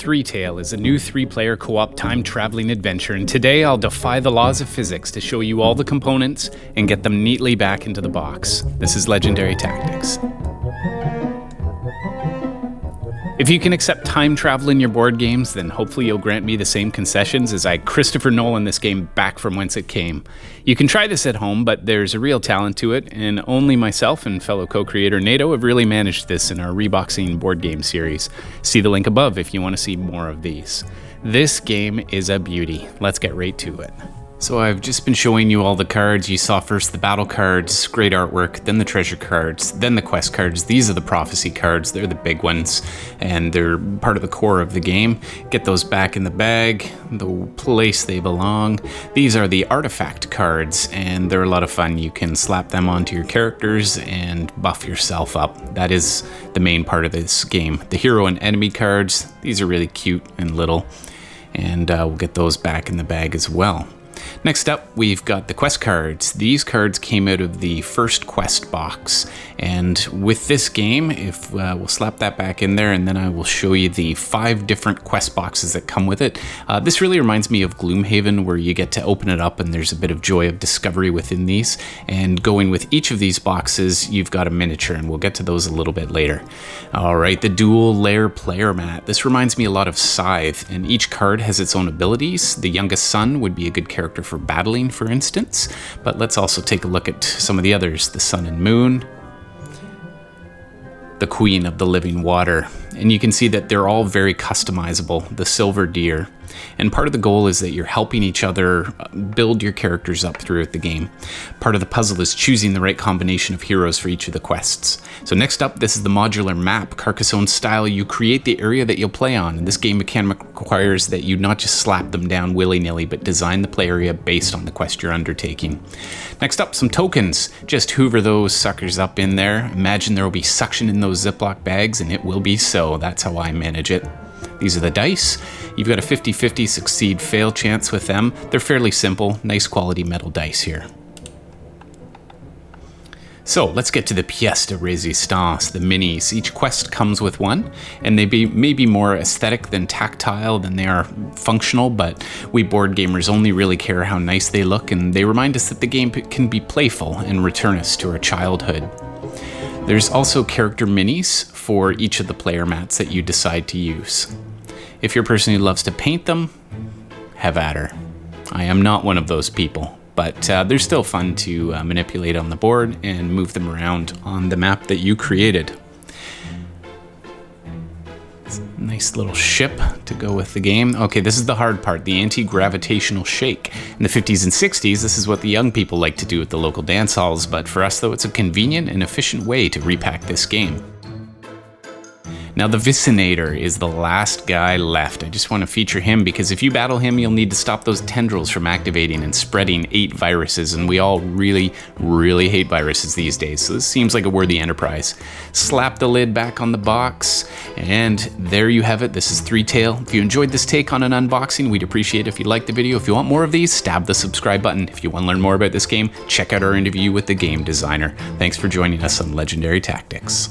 Threetale is a new 3-player co-op time-traveling adventure, and today I'll defy the laws of physics to show you all the components and get them neatly back into the box. This is Legendary Tactics. If you can accept time travel in your board games, then hopefully you'll grant me the same concessions as I Christopher Nolan this game back from whence it came. You can try this at home, but there's a real talent to it, and only myself and fellow co-creator Nato have really managed this in our reboxing board game series. See the link above if you want to see more of these. This game is a beauty. Let's get right to it. So I've just been showing you all the cards. You saw first the battle cards, great artwork, then the treasure cards, then the quest cards. These are the prophecy cards. They're the big ones, and they're part of the core of the game. Get those back in the bag, the place they belong. These are the artifact cards, and they're a lot of fun. You can slap them onto your characters and buff yourself up. That is the main part of this game. The hero and enemy cards, these are really cute and little, and we'll get those back in the bag as well. Next up, we've got the quest cards. These cards came out of the first quest box, and with this game, if we'll slap that back in there, and then I will show you the 5 different quest boxes that come with it. This really reminds me of Gloomhaven, where you get to open it up and there's a bit of joy of discovery within these, and going with each of these boxes, you've got a miniature, and we'll get to those a little bit later. Alright, the dual layer player mat. This reminds me a lot of Scythe, and each card has its own abilities. The youngest son would be a good character for battling, for instance, but let's also take a look at some of the others. The sun and moon, the queen of the living water, and you can see that they're all very customizable. The silver deer, and part of the goal is that you're helping each other build your characters up throughout the game. Part of the puzzle is choosing the right combination of heroes for each of the quests. So next up, this is the modular map. Carcassonne style, you create the area that you'll play on, and this game mechanic requires that you not just slap them down willy-nilly, but design the play area based on the quest you're undertaking. Next up, some tokens. Just hoover those suckers up in there. Imagine there will be suction in those Ziploc bags, and it will be so. That's how I manage it. These are the dice. You've got a 50-50 succeed-fail chance with them. They're fairly simple, nice quality metal dice here. So let's get to the pièce de résistance, the minis. Each quest comes with one, and they may be more aesthetic than tactile than they are functional, but we board gamers only really care how nice they look, and they remind us that the game can be playful and return us to our childhood. There's also character minis for each of the player mats that you decide to use. If you're a person who loves to paint them, have at her. I am not one of those people, but they're still fun to manipulate on the board and move them around on the map that you created. Nice little ship to go with the game. Okay, this is the hard part, the anti-gravitational shake. In the 50s and 60s, this is what the young people like to do at the local dance halls, but for us though, it's a convenient and efficient way to repack this game. Now the Vicinator is the last guy left. I just want to feature him because if you battle him, you'll need to stop those tendrils from activating and spreading 8 viruses, and we all really, really hate viruses these days, so this seems like a worthy enterprise. Slap the lid back on the box, and there you have it. This is Threetale. If you enjoyed this take on an unboxing, we'd appreciate it if you liked the video. If you want more of these, stab the subscribe button. If you want to learn more about this game, check out our interview with the game designer. Thanks for joining us on Legendary Tactics.